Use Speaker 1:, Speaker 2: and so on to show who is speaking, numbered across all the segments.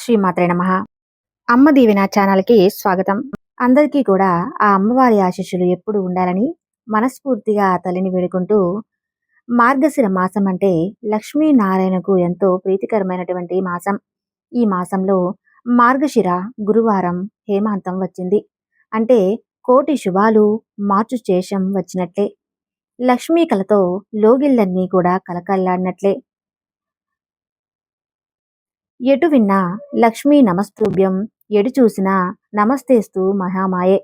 Speaker 1: శ్రీమాత్రే నమః. అమ్మ దీవెన ఛానల్‌కి స్వాగతం. అందరికీ కూడా ఆ అమ్మవారి ఆశీస్సులు ఎప్పుడు ఉండాలని మనస్ఫూర్తిగా ఆ తల్లిని వేడుకుంటూ, మార్గశిర మాసం అంటే లక్ష్మీనారాయణకు ఎంతో ప్రీతికరమైనటువంటి మాసం. ఈ మాసంలో మార్గశిర గురువారం హేమాంతం వచ్చింది. అంటే కోటి శుభాలు మార్చు శేషం వచ్చినట్లే. లక్ష్మీ కళతో లోగిళ్ళన్నీ కూడా కలకల్లాడినట్లే. ఎటు విన్నా లక్ష్మీ నమస్తుభ్యం, ఎటు చూసినా నమస్తేస్తు మహామాయే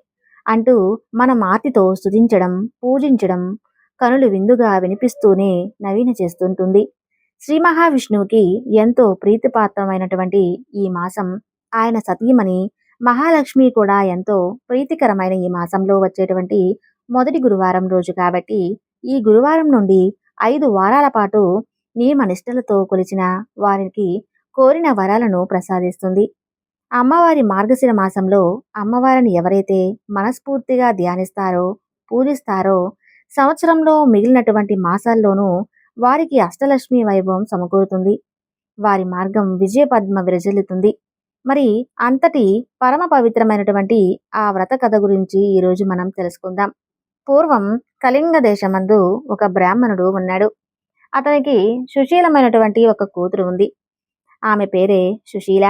Speaker 1: అంటూ మన మాతితో స్తుతించడం, పూజించడం కనులు విందుగా వినిపిస్తూనే నవీన చేస్తుంటుంది. శ్రీ మహావిష్ణువుకి ఎంతో ప్రీతిపాత్రమైనటువంటి ఈ మాసం, ఆయన సతీమణి మహాలక్ష్మి కూడా ఎంతో ప్రీతికరమైన ఈ మాసంలో వచ్చేటువంటి మొదటి గురువారం రోజు కాబట్టి, ఈ గురువారం నుండి 5 వారాల పాటు నియమ నిష్టలతో కొలిచిన వారికి కోరిన వరాలను ప్రసాదిస్తుంది. అమ్మవారి మార్గశిర మాసంలో అమ్మవారిని ఎవరైతే మనస్ఫూర్తిగా ధ్యానిస్తారో, పూజిస్తారో, సంవత్సరంలో మిగిలినటువంటి మాసాల్లోనూ వారికి అష్టలక్ష్మి వైభవం సమకూరుతుంది. వారి మార్గం విజయపద్మ విరజిల్లుతుంది. మరి అంతటి పరమ పవిత్రమైనటువంటి ఆ వ్రత కథ గురించి ఈరోజు మనం తెలుసుకుందాం. పూర్వం కళింగ దేశమందు ఒక బ్రాహ్మణుడు ఉన్నాడు. అతనికి సుశీలమైనటువంటి ఒక కూతురు ఉంది. ఆమె పేరే సుశీల.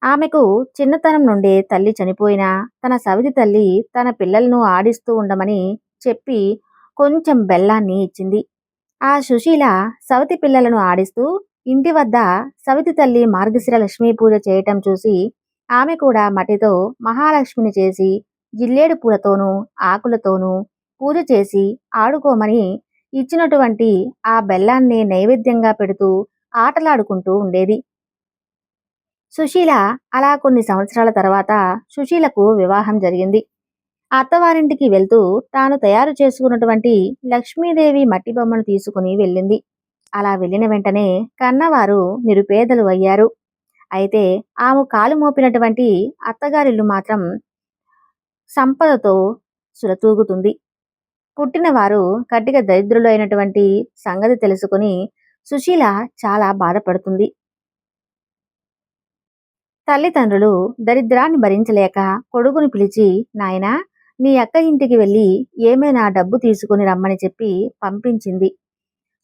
Speaker 1: ఆమెకు చిన్నతనం నుండే తల్లి చనిపోయినా తన సవితి తల్లి తన పిల్లలను ఆడిస్తూ ఉండమని చెప్పి కొంచెం బెల్లాన్ని ఇచ్చింది. ఆ సుశీల సవితి పిల్లలను ఆడిస్తూ ఇంటి వద్ద సవితి తల్లి మార్గశిర లక్ష్మీ పూజ చేయటం చూసి ఆమె కూడా మట్టితో మహాలక్ష్మిని చేసి జిల్లేడు పూలతోనూ ఆకులతోనూ పూజ చేసి ఆడుకోమని ఇచ్చినటువంటి ఆ బెల్లాన్ని నైవేద్యంగా పెడుతూ ఆటలాడుకుంటూ ఉండేది. సుశీల అలా కొన్ని సంవత్సరాల తర్వాత సుశీలకు వివాహం జరిగింది. అత్తవారింటికి వెళ్తూ తాను తయారు చేసుకున్నటువంటి లక్ష్మీదేవి మట్టి బొమ్మను తీసుకుని వెళ్ళింది. అలా వెళ్ళిన వెంటనే కన్నవారు నిరుపేదలు అయ్యారు. అయితే ఆమె కాలు మోపినటువంటి అత్తగారిల్లు మాత్రం సంపదతో సులతూగుతుంది. పుట్టినవారు కట్టిక దరిద్రులు అయినటువంటి సంగతి తెలుసుకుని సుశీల చాలా బాధపడుతుంది. తల్లిదండ్రులు దరిద్రాన్ని భరించలేక కొడుకుని పిలిచి, నాయనా, నీ అక్క ఇంటికి వెళ్ళి ఏమైనా డబ్బు తీసుకుని రమ్మని చెప్పి పంపించింది.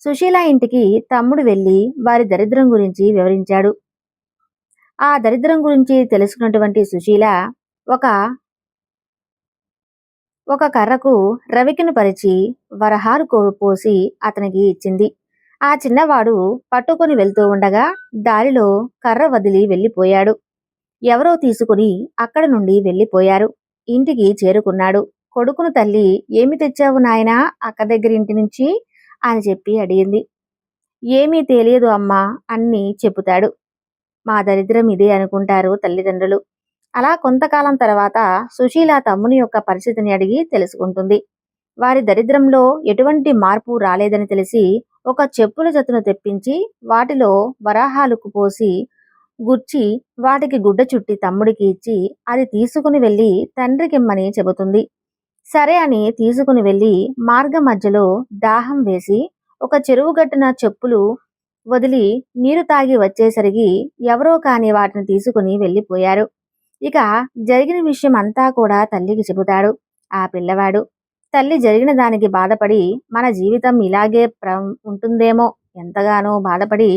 Speaker 1: సుశీల ఇంటికి తమ్ముడు వెళ్ళి వారి దరిద్రం గురించి వివరించాడు. ఆ దరిద్రం గురించి తెలుసుకున్నటువంటి సుశీల ఒక కర్రకు రవికిని పరిచి వరహాలు పోసి అతనికి ఇచ్చింది. ఆ చిన్నవాడు పట్టుకుని వెళ్తూ ఉండగా దారిలో కర్ర వదిలి వెళ్ళిపోయాడు. ఎవరో తీసుకుని అక్కడి నుండి వెళ్ళిపోయారు. ఇంటికి చేరుకున్నాడు. కొడుకును తల్లి, ఏమి తెచ్చావు నాయనా అక్క దగ్గరింటి నుంచి అని చెప్పి అడిగింది. ఏమీ తెలియదు అమ్మా అన్ని చెబుతాడు. మా దరిద్రం ఇదే అనుకుంటారు తల్లిదండ్రులు. అలా కొంతకాలం తర్వాత సుశీల తమ్ముని యొక్క పరిస్థితిని అడిగి తెలుసుకుంటుంది. వారి దరిద్రంలో ఎటువంటి మార్పు రాలేదని తెలిసి ఒక చెప్పుల జతను తెప్పించి వాటిలో వరాహాలకు పోసి గుచ్చి వాటికి గుడ్డ చుట్టి తమ్ముడికి ఇచ్చి అది తీసుకుని వెళ్ళి తండ్రికిమ్మని చెబుతుంది. సరే అని తీసుకుని వెళ్ళి మార్గ మధ్యలో దాహం వేసి ఒక చెరువు గట్టున చెప్పులు వదిలి నీరు తాగి వచ్చేసరికి ఎవరో కాని వాటిని తీసుకుని వెళ్ళిపోయారు. ఇక జరిగిన విషయం అంతా కూడా తల్లికి చెబుతాడు. ఆ పిల్లవాడు తల్లి జరిగిన దానికి బాధపడి మన జీవితం ఇలాగే ఉంటుందేమో ఎంతగానో బాధపడి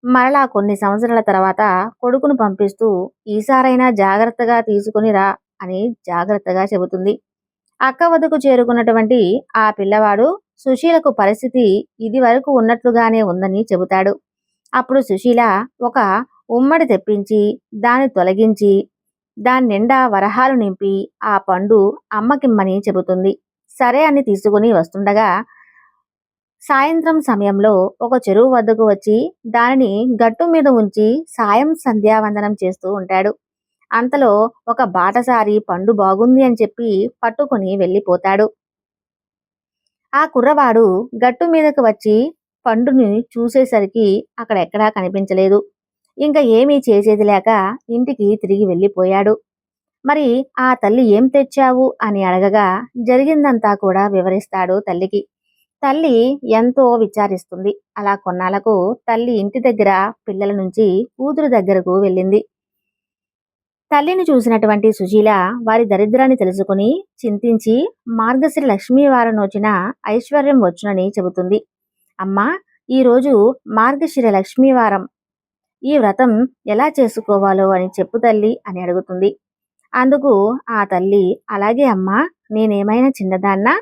Speaker 1: మరలా కొన్ని సంవత్సరాల తర్వాత కొడుకును పంపిస్తూ ఈసారైనా జాగ్రత్తగా తీసుకుని రా అని జాగ్రత్తగా చెబుతుంది. అక్క వద్దకు చేరుకున్నటువంటి ఆ పిల్లవాడు సుశీలకు పరిస్థితి ఇది వరకు ఉన్నట్లుగానే ఉందని చెబుతాడు. అప్పుడు సుశీల ఒక ఉమ్మడి తెప్పించి దాన్ని తొలగించి దాని నిండా వరహాలు నింపి ఆ పండు అమ్మకిమ్మని చెబుతుంది. సరే అని తీసుకుని వస్తుండగా సాయంత్రం సమయంలో ఒక చెరువు వద్దకు వచ్చి దానిని గట్టు మీద ఉంచి సాయం సంధ్యావందనం చేస్తూ ఉంటాడు. అంతలో ఒక బాటసారి పండు బాగుంది అని చెప్పి పట్టుకుని వెళ్ళిపోతాడు. ఆ కుర్రవాడు గట్టు మీదకు వచ్చి పండుని చూసేసరికి అక్కడ ఎక్కడా కనిపించలేదు. ఇంకా ఏమీ చేసేది లేక ఇంటికి తిరిగి వెళ్ళిపోయాడు. మరి ఆ తల్లి ఏం తెచ్చావు అని అడగగా జరిగిందంతా కూడా వివరిస్తాడు తల్లికి. తల్లి ఎంతో విచారిస్తుంది. అలా కొన్నాళ్లకు తల్లి ఇంటి దగ్గర పిల్లల నుంచి కూతురు దగ్గరకు వెళ్ళింది. తల్లిని చూసినటువంటి సుశీల వారి దరిద్రాన్ని తెలుసుకుని చింతించి మార్గశిర లక్ష్మీ వారం నోచిన ఐశ్వర్యం వచ్చునని చెబుతుంది. అమ్మా, ఈరోజు మార్గశిర లక్ష్మీ వారం, ఈ వ్రతం ఎలా చేసుకోవాలో అని చెప్పు తల్లి అని అడుగుతుంది. అందుకు ఆ తల్లి, అలాగే అమ్మా, నేనేమైనా చిన్నదాన్నా?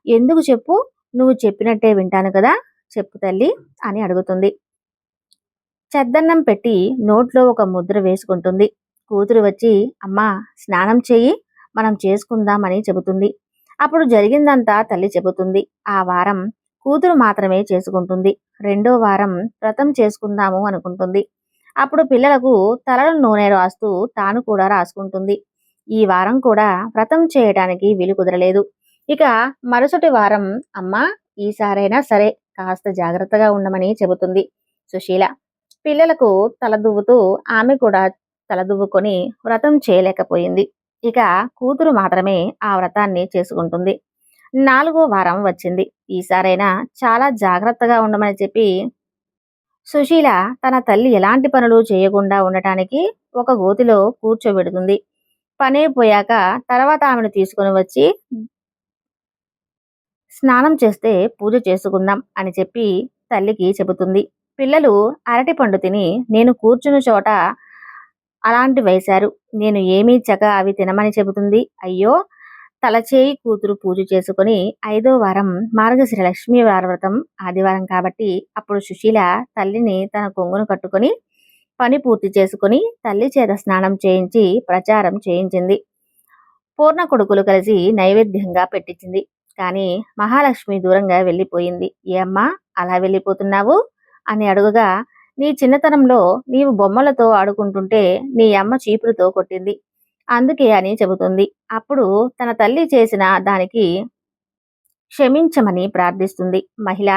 Speaker 1: ఎందుకు చెప్పు, నువ్వు చెప్పినట్టే వింటాను కదా, చెప్పు తల్లి అని అడుగుతుంది. చెద్దన్నం పెట్టి నోట్లో ఒక ముద్ర వేసుకుంటుంది. కూతురు వచ్చి, అమ్మా స్నానం చెయ్యి, మనం చేసుకుందామని చెబుతుంది. అప్పుడు జరిగిందంతా తల్లి చెబుతుంది. ఆ వారం కూతురు మాత్రమే చేసుకుంటుంది. రెండో వారం వ్రతం చేసుకుందాము అనుకుంటుంది. అప్పుడు పిల్లలకు తలలో నూనె రాస్తూ తాను కూడా రాసుకుంటుంది. ఈ వారం కూడా వ్రతం చేయటానికి వీలు కుదరలేదు. ఇక మరుసటి వారం, అమ్మా ఈసారైనా సరే కాస్త జాగ్రత్తగా ఉండమని చెబుతుంది సుశీల. పిల్లలకు తలదువ్వుతూ ఆమె కూడా తలదువ్వుకొని వ్రతం చేయలేకపోయింది. ఇక కూతురు మాత్రమే ఆ వ్రతాన్ని చేసుకుంటుంది. 4వ వారం వచ్చింది. ఈసారైనా చాలా జాగ్రత్తగా ఉండమని చెప్పి సుశీల తన తల్లి ఎలాంటి పనులు చేయకుండా ఉండటానికి ఒక గోతిలో కూర్చోబెడుతుంది. పనైపోయాక తర్వాత ఆమెను తీసుకొని వచ్చి స్నానం చేస్తే పూజ చేసుకుందాం అని చెప్పి తల్లికి చెబుతుంది. పిల్లలు అరటిపండు తిని నేను కూర్చున్న చోట అలాంటి వేశారు. నేను ఏమీ చక అవి తినమని చెబుతుంది. అయ్యో, తలచేయి కూతురు పూజ చేసుకుని 5వ వారం మార్గశిర లక్ష్మీ వ్రతం ఆదివారం కాబట్టి అప్పుడు సుశీల తల్లిని తన కొంగును కట్టుకొని పని పూర్తి చేసుకుని తల్లి చేత స్నానం చేయించి ప్రచారం చేయించింది. పూర్ణ కొడుకులు కలిసి నైవేద్యంగా పెట్టించింది. కానీ మహాలక్ష్మి దూరంగా వెళ్ళిపోయింది. ఏమ్మా అలా వెళ్ళిపోతున్నావు అని అడుగుగా, నీ చిన్నతనంలో నీవు బొమ్మలతో ఆడుకుంటుంటే నీ అమ్మ చీపురుతో కొట్టింది, అందుకే అని చెబుతుంది. అప్పుడు తన తల్లి చేసిన దానికి క్షమించమని ప్రార్థిస్తుంది. మహిళ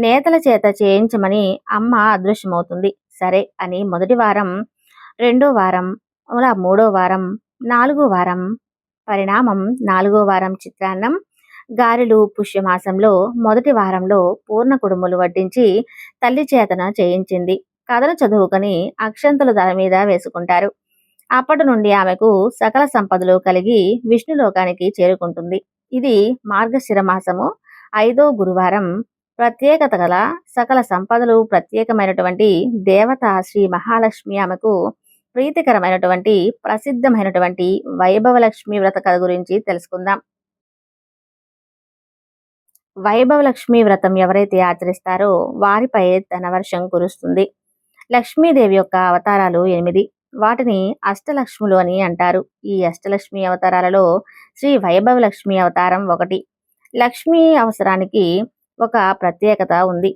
Speaker 1: నేతల చేత చేయించమని అమ్మ అదృశ్యమవుతుంది. సరే అని మొదటి వారం, రెండో వారం, అలా 3వ వారం, 4వ వారం పరిణామం, 4వ వారం చిత్రాన్నం, గారెలు పుష్యమాసంలో మొదటి వారంలో పూర్ణ కుడుములు వడ్డించి తల్లి చేతన చేయించింది. కథను చదువుకొని అక్షంతలు తల మీద వేసుకుంటారు. అప్పటి నుండి ఆమెకు సకల సంపదలు కలిగి విష్ణులోకానికి చేరుకుంటుంది. ఇది మార్గశిర మాసము 5వ గురువారం. ప్రత్యేకత గల సకల సంపదలు ప్రత్యేకమైనటువంటి దేవత శ్రీ మహాలక్ష్మి ఆమెకు ప్రీతికరమైనటువంటి ప్రసిద్ధమైనటువంటి వైభవలక్ష్మి వ్రత కథ గురించి తెలుసుకుందాం. వైభవలక్ష్మి వ్రతం ఎవరైతే ఆచరిస్తారో వారిపై ధనవర్షం కురుస్తుంది. లక్ష్మీదేవి యొక్క అవతారాలు 8. వాటిని అష్టలక్ష్ములు అని అంటారు. ఈ అష్టలక్ష్మి అవతారాలలో శ్రీ వైభవలక్ష్మి అవతారం 1. లక్ష్మీ అవసరానికి ఒక ప్రత్యేకత ఉంది.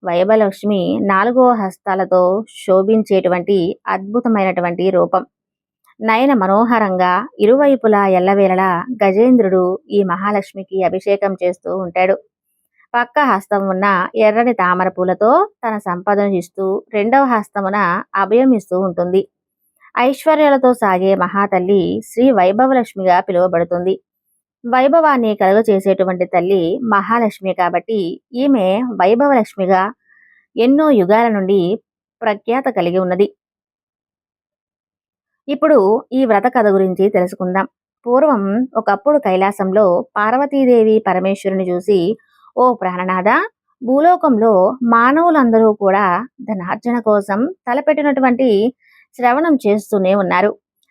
Speaker 1: వైభవలక్ష్మి 4 హస్తాలతో శోభించేటువంటి అద్భుతమైనటువంటి రూపం. నయన మనోహరంగా ఇరువైపులా ఎల్లవేళలా గజేంద్రుడు ఈ మహాలక్ష్మికి అభిషేకం చేస్తూ ఉంటాడు. పక్క హస్తం ఉన్న ఎర్రని తామర పూలతో తన సంపదను ఇస్తూ 2వ హస్తమున అభయం ఇస్తూ ఉంటుంది. ఐశ్వర్యాలతో సాగే మహాతల్లి శ్రీ వైభవలక్ష్మిగా పిలువబడుతుంది. వైభవాన్ని కలుగచేసేటువంటి తల్లి మహాలక్ష్మి కాబట్టి ఈమె వైభవలక్ష్మిగా ఎన్నో యుగాల నుండి ప్రఖ్యాత కలిగి ఉన్నది. ఇప్పుడు ఈ వ్రత కథ గురించి తెలుసుకుందాం. పూర్వం ఒకప్పుడు కైలాసంలో పార్వతీదేవి పరమేశ్వరుని చూసి, ఓ ప్రాణనాథ, భూలోకంలో మానవులందరూ కూడా ధనార్జన కోసం తలపెట్టినటువంటి శ్రవణం చేస్తూనే ఉన్నారు.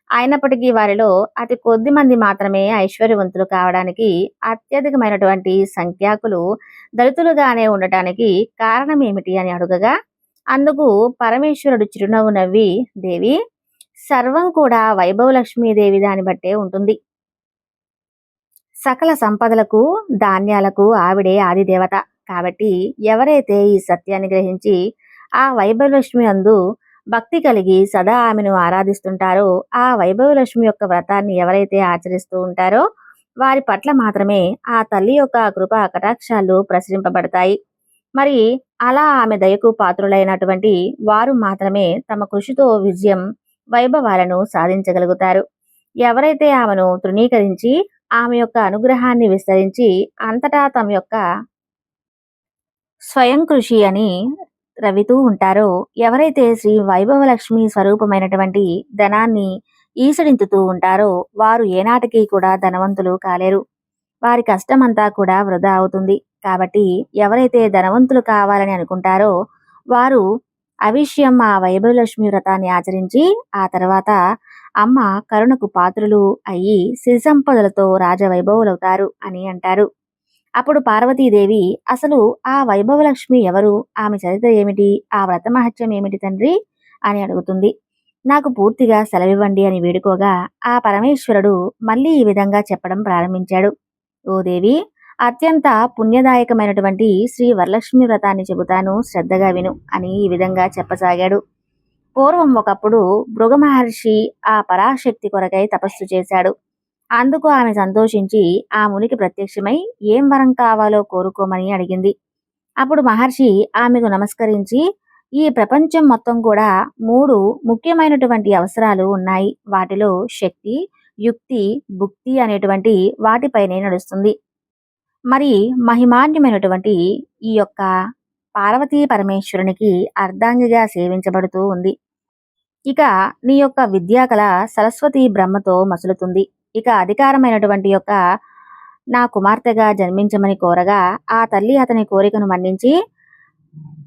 Speaker 1: అయినప్పటికీ వారిలో అతి కొద్ది మంది మాత్రమే ఐశ్వర్యవంతులు కావడానికి, అత్యధికమైనటువంటి సంఖ్యాకులు దళితులుగానే ఉండటానికి కారణం ఏమిటి అని అడుగగా, అందుకు పరమేశ్వరుడు చిరునవ్వు నవ్వి, దేవి, సర్వం కూడా వైభవలక్ష్మీదేవి దాన్ని బట్టే ఉంటుంది. సకల సంపదలకు ధాన్యాలకు ఆవిడే ఆదిదేవత కాబట్టి ఎవరైతే ఈ సత్యాన్ని గ్రహించి ఆ వైభవలక్ష్మి అందు భక్తి కలిగి సదా ఆమెను ఆరాధిస్తుంటారో, ఆ వైభవలక్ష్మి యొక్క వ్రతాన్ని ఎవరైతే ఆచరిస్తూ ఉంటారో వారి పట్ల మాత్రమే ఆ తల్లి యొక్క కృప కటాక్షాలు ప్రసరింపబడతాయి. మరి అలా ఆమె దయకు పాత్రులైనటువంటి వారు మాత్రమే తమ కృషితో విజయం, వైభవాలను సాధించగలుగుతారు. ఎవరైతే ఆమెను తృణీకరించి ఆమె యొక్క అనుగ్రహాన్ని విస్తరించి అంతటా తమ యొక్క స్వయం కృషి అని రవితూ ఉంటారో, ఎవరైతే శ్రీ వైభవలక్ష్మి స్వరూపమైనటువంటి ధనాన్ని ఈసడించుతూ ఉంటారో వారు ఏనాటికి కూడా ధనవంతులు కాలేరు. వారి కష్టమంతా కూడా వృధా అవుతుంది. కాబట్టి ఎవరైతే ధనవంతులు కావాలని అనుకుంటారో వారు అవిష్యం ఆ వైభవలక్ష్మి వ్రతాన్ని ఆచరించి ఆ తర్వాత అమ్మ కరుణకు పాత్రులు అయ్యి సిరి సంపదలతో రాజవైభవులవుతారు అని అంటారు. అప్పుడు పార్వతీదేవి, అసలు ఆ వైభవలక్ష్మి ఎవరు? ఆమె చరిత్ర ఏమిటి? ఆ వ్రత మహత్యం ఏమిటి తండ్రి అని అడుగుతుంది. నాకు పూర్తిగా సెలవివ్వండి అని వేడుకోగా ఆ పరమేశ్వరుడు మళ్ళీ ఈ విధంగా చెప్పడం ప్రారంభించాడు. ఓ దేవి, అత్యంత పుణ్యదాయకమైనటువంటి శ్రీ వరలక్ష్మి వ్రతాన్ని చెబుతాను, శ్రద్ధగా విను అని ఈ విధంగా చెప్పసాగాడు. పూర్వం ఒకప్పుడు భృగ మహర్షి ఆ పరాశక్తి కొరకై తపస్సు చేశాడు. అందుకు ఆమె సంతోషించి ఆ మునికి ప్రత్యక్షమై ఏం వరం కావాలో కోరుకోమని అడిగింది. అప్పుడు మహర్షి ఆమెకు నమస్కరించి, ఈ ప్రపంచం మొత్తం కూడా 3 ముఖ్యమైనటువంటి అవసరాలు ఉన్నాయి. వాటిలో శక్తి, యుక్తి, భుక్తి అనేటువంటి వాటిపైనే నడుస్తుంది. మరి మహిమాన్యమైనటువంటి ఈ యొక్క పార్వతీ పరమేశ్వరునికి అర్ధాంగిగా సేవించబడుతూ ఉంది. ఇక నీ యొక్క విద్యాకళ సరస్వతి బ్రహ్మతో మసులుతుంది. ఇక అధికారమైనటువంటి యొక్క నా కుమార్తెగా జన్మించమని కోరగా ఆ తల్లి అతని కోరికను మన్నించి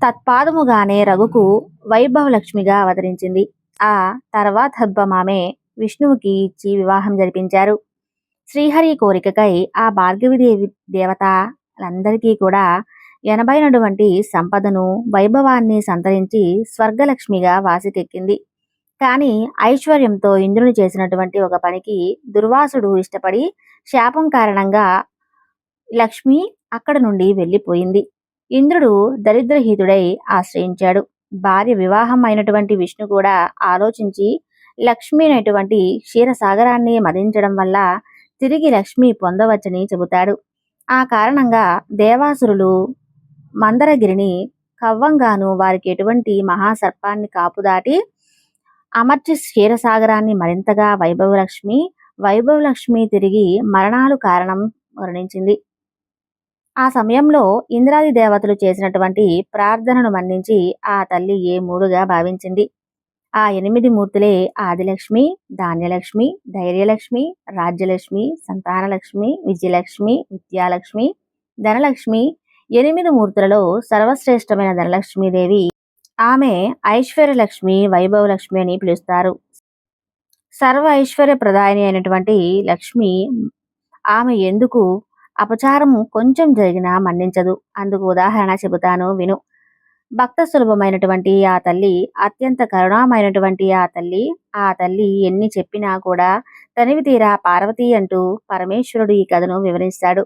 Speaker 1: తత్పాదముగానే రఘుకు వైభవలక్ష్మిగా అవతరించింది. ఆ తర్వాతబ్బమామె విష్ణువుకి ఇచ్చి వివాహం జరిపించారు. శ్రీహరి కోరికకై ఆ భార్గవిదేవి దేవతలందరికీ కూడా ఎనబైనటువంటి సంపదను వైభవాన్ని సంతరించి స్వర్గలక్ష్మిగా వాసికెక్కింది. కాని ఐశ్వర్యంతో ఇంద్రుని చేసినటువంటి ఒక పనికి దుర్వాసుడు ఇష్టపడి శాపం కారణంగా లక్ష్మి అక్కడ నుండి వెళ్ళిపోయింది. ఇంద్రుడు దరిద్రహీతుడై ఆశ్రయించాడు. భార్య వివాహం అయినటువంటి విష్ణు కూడా ఆలోచించి లక్ష్మి అనేటువంటి క్షీరసాగరాన్ని మదించడం వల్ల తిరిగి లక్ష్మి పొందవచ్చని చెబుతాడు. ఆ కారణంగా దేవాసురులు మందరగిరిని కవ్వంగాను వారికి ఎటువంటి మహాసర్పాన్ని కాపుదాటి అమర్చి క్షీరసాగరాన్ని మరింతగా వైభవలక్ష్మి తిరిగి మరణాలు కారణం వర్ణించింది. ఆ సమయంలో ఇంద్రాది దేవతలు చేసినటువంటి ప్రార్థనను మన్నించి ఆ తల్లి ఏ మూడుగా భావించింది. ఆ 8 మూర్తులే ఆదిలక్ష్మి, ధాన్యలక్ష్మి, ధైర్యలక్ష్మి, రాజ్యలక్ష్మి, సంతానలక్ష్మి, విజయలక్ష్మి, విద్యాలక్ష్మి, ధనలక్ష్మి. 8 మూర్తులలో సర్వశ్రేష్టమైన ధనలక్ష్మీదేవి. ఆమె ఐశ్వర్యలక్ష్మి, వైభవలక్ష్మి అని పిలుస్తారు. సర్వ ఐశ్వర్య ప్రదాయిని అయినటువంటి లక్ష్మి ఆమె ఎందుకు అపచారము కొంచెం జరిగినా మన్నించదు. అందుకు ఉదాహరణ చెబుతాను విను. భక్త సులభమైనటువంటి ఆ తల్లి, అత్యంత కరుణామైనటువంటి ఆ తల్లి ఎన్ని చెప్పినా కూడా తనివి తీరా పార్వతి అంటూ పరమేశ్వరుడు ఈ కథను వివరిస్తాడు.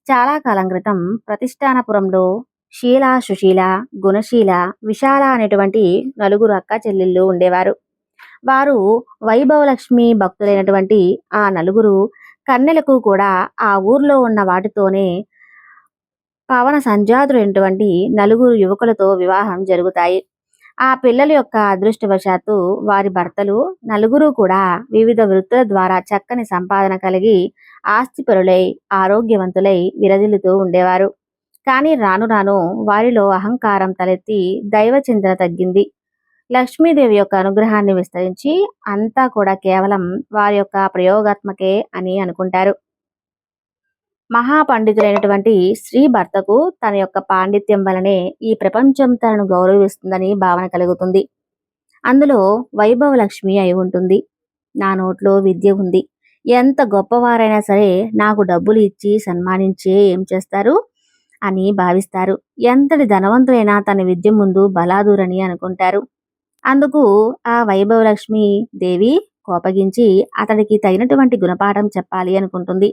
Speaker 1: చాలా కాలం క్రితం ప్రతిష్టానపురంలో శీల, సుశీల, గుణశీల, విశాల అనేటువంటి 4 అక్క చెల్లెళ్ళు ఉండేవారు. వారు వైభవలక్ష్మి భక్తులైనటువంటి ఆ 4 కన్నెలకు కూడా ఆ ఊర్లో ఉన్న వాటితోనే పవన సంజాతులైనటువంటి 4 యువకులతో వివాహం జరుగుతాయి. ఆ పిల్లల యొక్క అదృష్టవశాత్తు వారి భర్తలు 4 కూడా వివిధ వృత్తుల ద్వారా చక్కని సంపాదన కలిగి ఆస్తిపరులై ఆరోగ్యవంతులై విరజిల్లుతూ ఉండేవారు. కానీ రాను రాను వారిలో అహంకారం తలెత్తి దైవ చింతన తగ్గింది. లక్ష్మీదేవి యొక్క అనుగ్రహాన్ని విస్తరించి అంతా కూడా కేవలం వారి యొక్క ప్రయోగాత్మకే అని అనుకుంటారు. మహాపండితులైనటువంటి స్త్రీ భర్తకు తన యొక్క పాండిత్యం వలనే ఈ ప్రపంచం తనను గౌరవిస్తుందని భావన కలుగుతుంది. అందులో వైభవలక్ష్మి అయి ఉంటుంది. నా నోట్లో విద్య ఉంది, ఎంత గొప్పవారైనా సరే నాకు డబ్బులు ఇచ్చి సన్మానించే ఏం చేస్తారు అని భావిస్తారు. ఎంతటి ధనవంతులైనా తన విద్య ముందు బలాదూరని అనుకుంటారు. అందుకు ఆ వైభవలక్ష్మి దేవి కోపగించి అతడికి తగినటువంటి గుణపాఠం చెప్పాలి అనుకుంటుంది.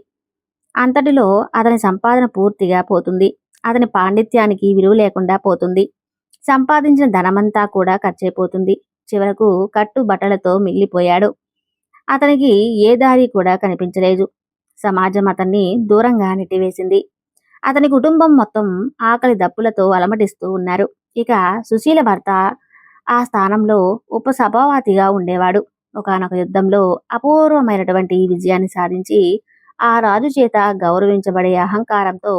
Speaker 1: అంతటిలో అతని సంపాదన పూర్తిగా పోతుంది. అతని పాండిత్యానికి విలువ లేకుండా పోతుంది. సంపాదించిన ధనమంతా కూడా ఖర్చయిపోతుంది. చివరకు కట్టు బట్టలతో మిగిలిపోయాడు. అతనికి ఏ దారి కూడా కనిపించలేదు. సమాజం అతన్ని దూరంగా నెట్టివేసింది. అతని కుటుంబం మొత్తం ఆకలి దప్పులతో అలమటిస్తూ ఉన్నారు. ఇక సుశీల భర్త ఆ స్థానంలో ఉపసభాపతిగా ఉండేవాడు. ఒకానొక యుద్ధంలో అపూర్వమైనటువంటి విజయాన్ని సాధించి ఆ రాజు చేత గౌరవించబడే అహంకారంతో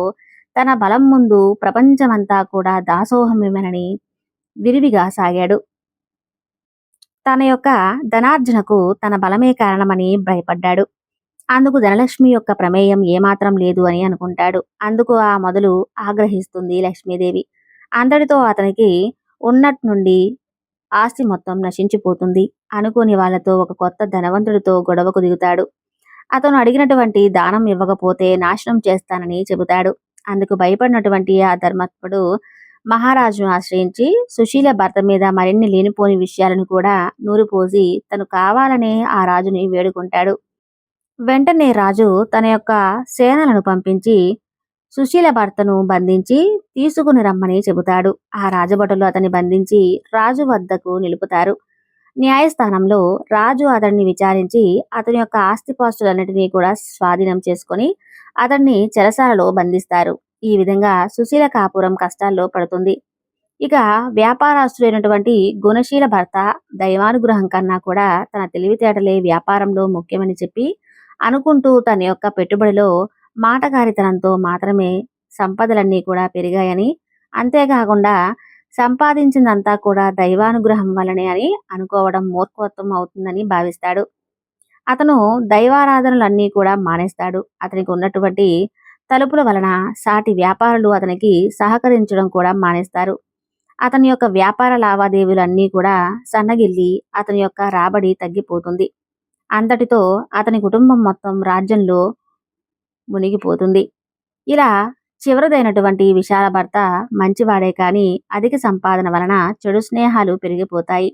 Speaker 1: తన బలం ముందు ప్రపంచమంతా కూడా దాసోహమివ్వనని విరివిగా సాగాడు. తన యొక్క ధనార్జనకు తన బలమే కారణమని భయపడ్డాడు. అందుకు ధనలక్ష్మి యొక్క ప్రమేయం ఏమాత్రం లేదు అని అనుకుంటాడు. అందుకు ఆ మొదలు ఆగ్రహిస్తుంది లక్ష్మీదేవి. అంతటితో అతనికి ఉన్నట్నుండి ఆస్తి మొత్తం నశించిపోతుంది. అనుకోని వాళ్ళతో ఒక కొత్త ధనవంతుడితో గొడవకు దిగుతాడు. అతను అడిగినటువంటి దానం ఇవ్వకపోతే నాశనం చేస్తానని చెబుతాడు. అందుకు భయపడినటువంటి ఆ ధర్మాత్ముడు మహారాజును ఆశ్రయించి సుశీల భర్త మీద మరిన్ని లేనిపోని విషయాలను కూడా నూరిపోసి తను కావాలనే ఆ రాజుని వేడుకుంటాడు. వెంటనే రాజు తన యొక్క సేనలను పంపించి సుశీల భర్తను బంధించి తీసుకుని రమ్మని చెబుతాడు. ఆ రాజభటులు అతన్ని బంధించి రాజు వద్దకు నిలుపుతారు. న్యాయస్థానంలో రాజు అతన్ని విచారించి అతని యొక్క ఆస్తిపాస్తులన్నిటినీ కూడా స్వాధీనం చేసుకొని అతన్ని చెరసాలలో బంధిస్తారు. ఈ విధంగా సుశీల కాపురం కష్టాల్లో పడుతుంది. ఇక వ్యాపారస్తుడైనటువంటి గుణశీల భర్త దైవానుగ్రహం కన్నా కూడా తన తెలివితేటలే వ్యాపారంలో ముఖ్యమని చెప్పి అనుకుంటూ తన యొక్క పెట్టుబడిలో మాటగారితనంతో మాత్రమే సంపదలన్నీ కూడా పెరిగాయని, అంతేకాకుండా సంపాదించిందంతా కూడా దైవానుగ్రహం వల్లనే అని అనుకోవడం మూర్ఖత్వం అవుతుందని భావిస్తాడు. అతను దైవారాధనలన్నీ కూడా మానేస్తాడు. అతనికి ఉన్నటువంటి తలుపుల వలన సాటి వ్యాపారులు అతనికి సహకరించడం కూడా మానేస్తారు. అతని యొక్క వ్యాపార లావాదేవీలన్నీ కూడా సన్నగిల్లి అతని యొక్క రాబడి తగ్గిపోతుంది. అంతటితో అతని కుటుంబం మొత్తం రాజ్యంలో మునిగిపోతుంది. ఇలా చివరిదైనటువంటి విశాల భర్త మంచివాడే కాని అధిక సంపాదన వలన చెడు స్నేహాలు పెరిగిపోతాయి.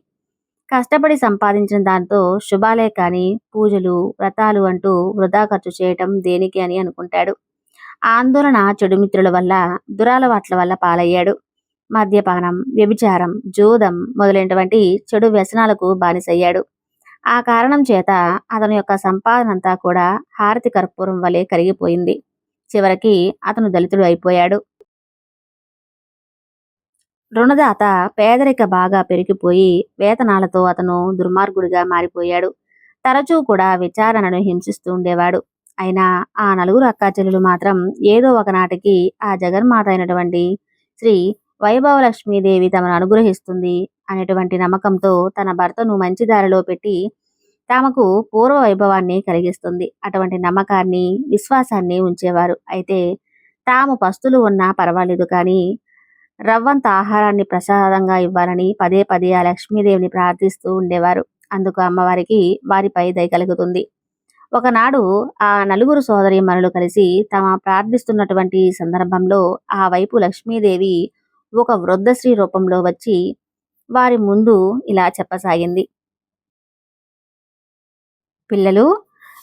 Speaker 1: కష్టపడి సంపాదించిన దాంతో శుభాలే కాని పూజలు వ్రతాలు అంటూ వృధా ఖర్చు చేయటం దేనికి అని అనుకుంటాడు. ఆందోళన చెడు మిత్రుల వల్ల దురలవాట్ల వల్ల పాలయ్యాడు. మద్యపానం, వ్యభిచారం, జూదం మొదలైనటువంటి చెడు వ్యసనాలకు బానిసయ్యాడు. ఆ కారణం చేత అతని యొక్క సంపాదనంతా కూడా హారతి కర్పూరం వలె కరిగిపోయింది. చివరికి అతను దళితుడు అయిపోయాడు. రుణదాత పేదరిక బాగా పెరిగిపోయి వేతనాలతో అతను దుర్మార్గుడిగా మారిపోయాడు. తరచూ కూడా విచారణను హింసిస్తూ ఉండేవాడు. అయినా ఆ నలుగురు అక్కాచెల్లెలు మాత్రం ఏదో ఒకనాటికి ఆ జగన్మాత అయినటువంటి శ్రీ వైభవలక్ష్మీదేవి తమను అనుగ్రహిస్తుంది అనేటువంటి నమ్మకంతో తన భర్తను మంచి దారిలో పెట్టి తమకు పూర్వ వైభవాన్ని కలిగిస్తుంది. అటువంటి నమ్మకాన్ని విశ్వాసాన్ని ఉంచేవారు. అయితే తాము పస్తులు ఉన్నా పర్వాలేదు కానీ రవ్వంత ఆహారాన్ని ప్రసాదంగా ఇవ్వాలని పదే పదే ఆ లక్ష్మీదేవిని ప్రార్థిస్తూ ఉండేవారు. అందుకు అమ్మవారికి వారిపై దయ కలుగుతుంది. ఒకనాడు ఆ నలుగురు సోదరీమణులు కలిసి తమ ప్రార్థిస్తున్నటువంటి సందర్భంలో ఆ వైపు లక్ష్మీదేవి ఒక వృద్ధశ్రీ రూపంలో వచ్చి వారి ముందు ఇలా చెప్పసాగింది. పిల్లలు,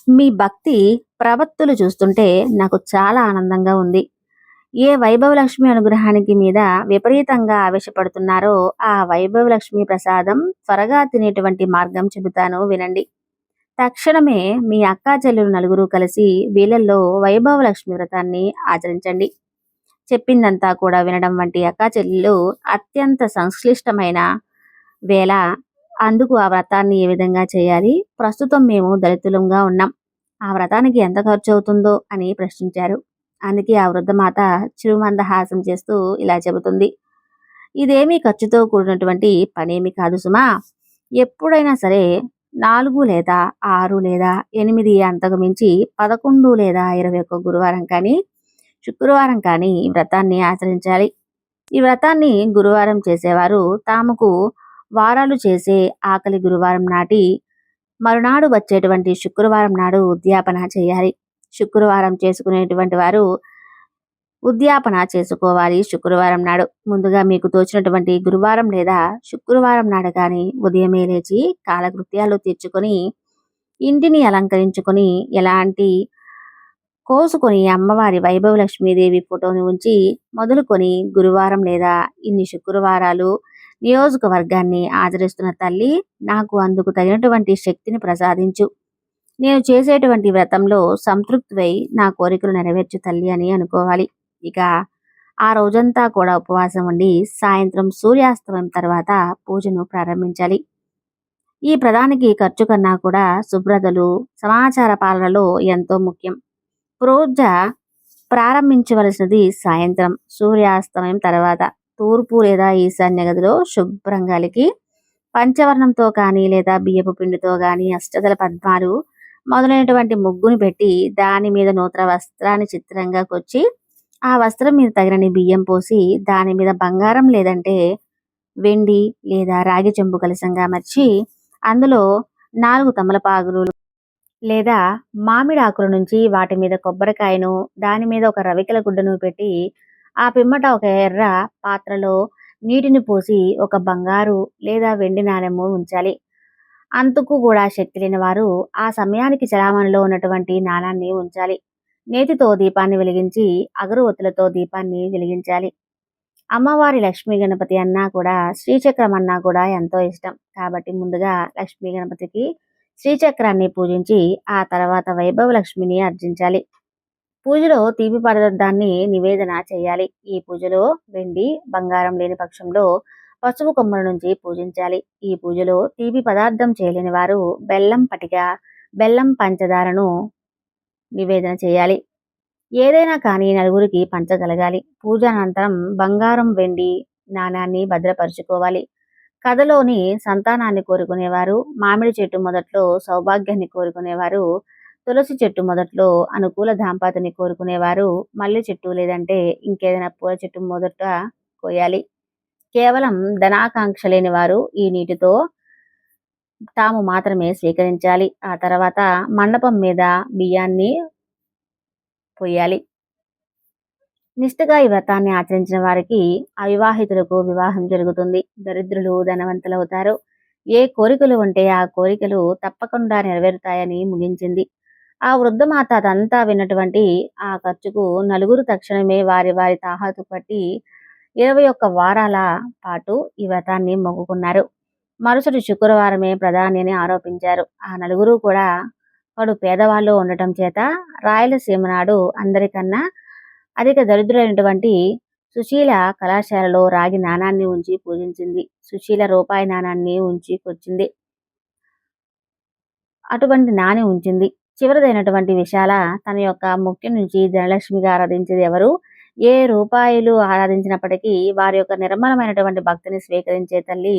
Speaker 1: మీ భక్తి ప్రవత్తులు చూస్తుంటే నాకు చాలా ఆనందంగా ఉంది. ఏ వైభవలక్ష్మి అనుగ్రహానికి మీద విపరీతంగా ఆవేశపడుతున్నారో ఆ వైభవలక్ష్మి ప్రసాదం త్వరగా తినేటువంటి మార్గం చెబుతాను వినండి. తక్షణమే మీ అక్కా చెల్లెలు నలుగురు కలిసి వీళ్ళల్లో వైభవలక్ష్మి వ్రతాన్ని ఆచరించండి. చెప్పిందంతా కూడా వినడం వంటి అక్కా చెల్లెలు అత్యంత సంక్లిష్టమైన వేళ. అందుకు ఆ వ్రతాన్ని ఏ విధంగా చేయాలి, ప్రస్తుతం మేము దళితులంగా ఉన్నాం, ఆ వ్రతానికి ఎంత ఖర్చు అవుతుందో అని ప్రశ్నించారు. అందుకే ఆ వృద్ధమాత చిరుమందహాసం చేస్తూ ఇలా చెబుతుంది. ఇదేమీ ఖర్చుతో కూడినటువంటి పనేమి కాదు సుమా. ఎప్పుడైనా సరే 4 లేదా 6 లేదా 8 అంతకు మించి 11 లేదా 21 గురువారం కానీ శుక్రవారం కానీ ఈ వ్రతాన్ని ఆచరించాలి. ఈ వ్రతాన్ని గురువారం చేసేవారు తాముకు వారాలు చేసే ఆకలి గురువారం నాటి మరునాడు వచ్చేటువంటి శుక్రవారం నాడు ఉద్యాపన చేయాలి. శుక్రవారం చేసుకునేటువంటి వారు ఉద్యాపన చేసుకోవాలి శుక్రవారం నాడు. ముందుగా మీకు తోచినటువంటి గురువారం లేదా శుక్రవారం నాడు కానీ ఉదయమే లేచి కాలకృత్యాలు తీర్చుకొని ఇంటిని అలంకరించుకొని ఎలాంటి కోసుకొని అమ్మవారి వైభవలక్ష్మీదేవి ఫోటోని ఉంచి మొదలుకొని గురువారం లేదా ఇన్ని శుక్రవారాలు నియోజకవర్గాన్ని ఆచరిస్తున్న తల్లి నాకు అందుకు తగినటువంటి శక్తిని ప్రసాదించు. నేను చేసేటువంటి వ్రతంలో సంతృప్తివై నా కోరికలు నెరవేర్చు తల్లి అని అనుకోవాలి. ఇక ఆ రోజంతా కూడా ఉపవాసం ఉండి సాయంత్రం సూర్యాస్తమయం తర్వాత పూజను ప్రారంభించాలి. ఈ ప్రధానికి ఖర్చు కన్నా కూడా శుభ్రతలు సమాచార పాలనలో ఎంతో ముఖ్యం. పూజ ప్రారంభించవలసినది సాయంత్రం సూర్యాస్తమయం తర్వాత తూర్పు లేదా ఈశాన్య గదిలో శుభ్రంగా అలికి పంచవర్ణంతో కానీ లేదా బియ్యపు పిండితో గాని అష్టదళ పద్మాలు మొదలైనటువంటి ముగ్గుని పెట్టి దాని మీద నూతన వస్త్రాన్ని చిత్రంగా కొచ్చి ఆ వస్త్రం మీద తగినన్ని బియ్యం పోసి దాని మీద బంగారం లేదంటే వెండి లేదా రాగి చెంబు కలశంగా అమర్చి అందులో 4 తమలపాకులు లేదా మామిడి ఆకుల నుంచి వాటి మీద కొబ్బరికాయను దాని మీద ఒక రవికెల గుడ్డను పెట్టి ఆ పిమ్మట ఒక ఎర్ర పాత్రలో నీటిని పోసి ఒక బంగారు లేదా వెండి నాణెము ఉంచాలి. అంతకు కూడా శక్తి లేని వారు ఆ సమయానికి చలామణిలో ఉన్నటువంటి నాణాన్ని ఉంచాలి. నేతితో దీపాన్ని వెలిగించి అగరొత్తులతో దీపాన్ని వెలిగించాలి. అమ్మవారి లక్ష్మీ గణపతి అన్నా కూడా శ్రీచక్రం అన్నా కూడా ఎంతో ఇష్టం. కాబట్టి ముందుగా లక్ష్మీ గణపతికి శ్రీచక్రాన్ని పూజించి ఆ తర్వాత వైభవ లక్ష్మిని అర్జించాలి. పూజలో తీపి పదార్థాన్ని నివేదన చేయాలి. ఈ పూజలో వెండి, బంగారం లేని పక్షంలో పసుపు కొమ్మల నుంచి పూజించాలి. ఈ పూజలో తీపి పదార్థం చేయలేని వారు బెల్లం పటిక, బెల్లం పంచదారను నివేదన చేయాలి. ఏదైనా కానీ నలుగురికి పంచగలగాలి. పూజ అనంతరం బంగారం, వెండి నాణాన్ని భద్రపరుచుకోవాలి. కథలోని సంతానాన్ని కోరుకునేవారు మామిడి చెట్టు మొదట్లో సౌభాగ్యాన్ని కోరుకునేవారు తులసి చెట్టు మొదట్లో అనుకూల దాంపతిని కోరుకునేవారు మల్లె చెట్టు లేదంటే ఇంకేదైనా పూల చెట్టు మొదట కోయాలి. కేవలం ధనాకాంక్ష లేని వారు ఈ నీటితో తాము మాత్రమే స్వీకరించాలి. ఆ తర్వాత మండపం మీద బియ్యాన్ని పోయాలి. నిష్ఠగా ఈ వ్రతాన్ని ఆచరించిన వారికి అవివాహితులకు వివాహం జరుగుతుంది. దరిద్రులు ధనవంతులవుతారు. ఏ కోరికలు ఉంటే ఆ కోరికలు తప్పకుండా నెరవేరుతాయని ముగించింది. ఆ వృద్ధమాత అదంతా విన్నటువంటి ఆ ఖర్చుకు నలుగురు తక్షణమే వారి వారి తాహతు పట్టి 21 వారాల పాటు ఈ వ్రతాన్ని మొక్కుకున్నారు. మరుసటి శుక్రవారమే ప్రధాని అని ఆరోపించారు. ఆ నలుగురు కూడా కడు పేదవాళ్ళు ఉండటం చేత రాయలసీమ నాడు అందరికన్నా అధిక దరిద్రులైనటువంటి సుశీల కళాశాలలో రాగి నాణాన్ని ఉంచి పూజించింది. సుశీల రూపాయి నాణాన్ని ఉంచి కొచ్చింది. అటువంటి నాణి ఉంచింది. చివరిదైనటువంటి విశాల తన యొక్క ముఖ్యం నుంచి ధనలక్ష్మిగా ఆరాధించేది ఎవరు? ఏ రూపాయలు ఆరాధించినప్పటికీ వారి యొక్క నిర్మలమైనటువంటి భక్తిని స్వీకరించే తల్లి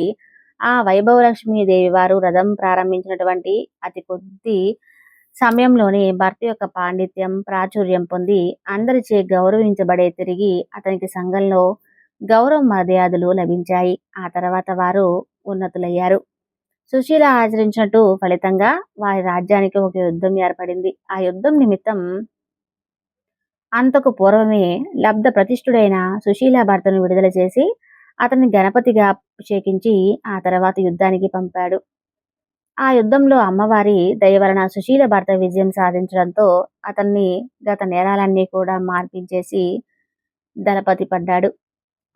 Speaker 1: ఆ వైభవలక్ష్మీదేవి వారు రథం ప్రారంభించినటువంటి అతి కొద్ది సమయంలోనే భర్త యొక్క పాండిత్యం ప్రాచుర్యం పొంది అందరిచే గౌరవించబడే తిరిగి అతనికి సంఘంలో గౌరవ మర్యాదలు లభించాయి. ఆ తర్వాత వారు ఉన్నతులయ్యారు. సుశీల ఆచరించినట్టు ఫలితంగా వారి రాజ్యానికి ఒక యుద్ధం ఏర్పడింది. ఆ యుద్ధం నిమిత్తం అంతకు పూర్వమే లబ్ధ ప్రతిష్ఠుడైన సుశీల భర్తను విడుదల చేసి అతన్ని గణపతిగా అభిషేకించి ఆ తర్వాత యుద్ధానికి పంపాడు. ఆ యుద్ధంలో అమ్మవారి దయ వలన సుశీల భర్త విజయం సాధించడంతో అతన్ని గత నేరాలన్నీ కూడా మార్పించేసి దళపతి పడ్డాడు.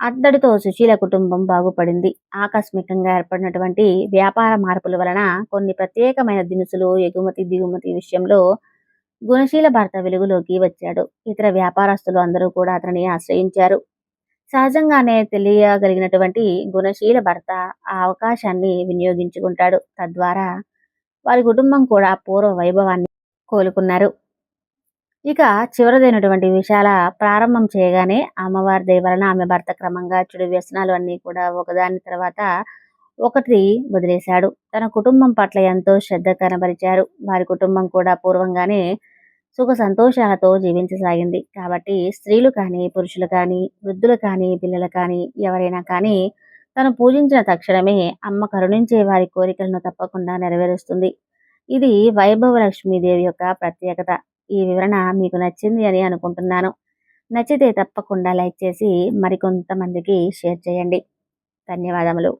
Speaker 1: అతడితో సుశీల కుటుంబం బాగుపడింది. ఆకస్మికంగా ఏర్పడినటువంటి వ్యాపార మార్పుల వలన కొన్ని ప్రత్యేకమైన దినుసులు ఎగుమతి దిగుమతి విషయంలో గుణశీల భర్త వెలుగులోకి వచ్చాడు. ఇతర వ్యాపారస్తులు అందరూ కూడా అతనిని ఆశ్రయించారు. సహజంగానే తెలియగలిగినటువంటి గుణశీల భర్త ఆ అవకాశాన్ని వినియోగించుకుంటాడు. తద్వారా వారి కుటుంబం కూడా పూర్వ వైభవాన్ని కోలుకున్నారు. ఇక చివరిదైనటువంటి విశాల ప్రారంభం చేయగానే అమ్మవారి దయ వలన ఆమె భర్త క్రమంగా చెడు వ్యసనాలు అన్నీ కూడా ఒకదాని తర్వాత ఒకటి వదిలేశాడు. తన కుటుంబం పట్ల ఎంతో శ్రద్ధ కనబరిచారు. వారి కుటుంబం కూడా పూర్వంగానే సుఖ సంతోషాలతో జీవించసాగింది. కాబట్టి స్త్రీలు కానీ పురుషులు కానీ వృద్ధులు కానీ పిల్లలు కానీ ఎవరైనా కానీ తను పూజించిన తక్షణమే అమ్మ కరుణించే వారి కోరికలను తప్పకుండా నెరవేరుస్తుంది. ఇది వైభవ లక్ష్మీదేవి యొక్క ప్రత్యేకత. ఈ వివరణ మీకు నచ్చింది అని అనుకుంటున్నాను. నచ్చితే తప్పకుండా లైక్ చేసి మరికొంతమందికి షేర్ చేయండి. ధన్యవాదములు.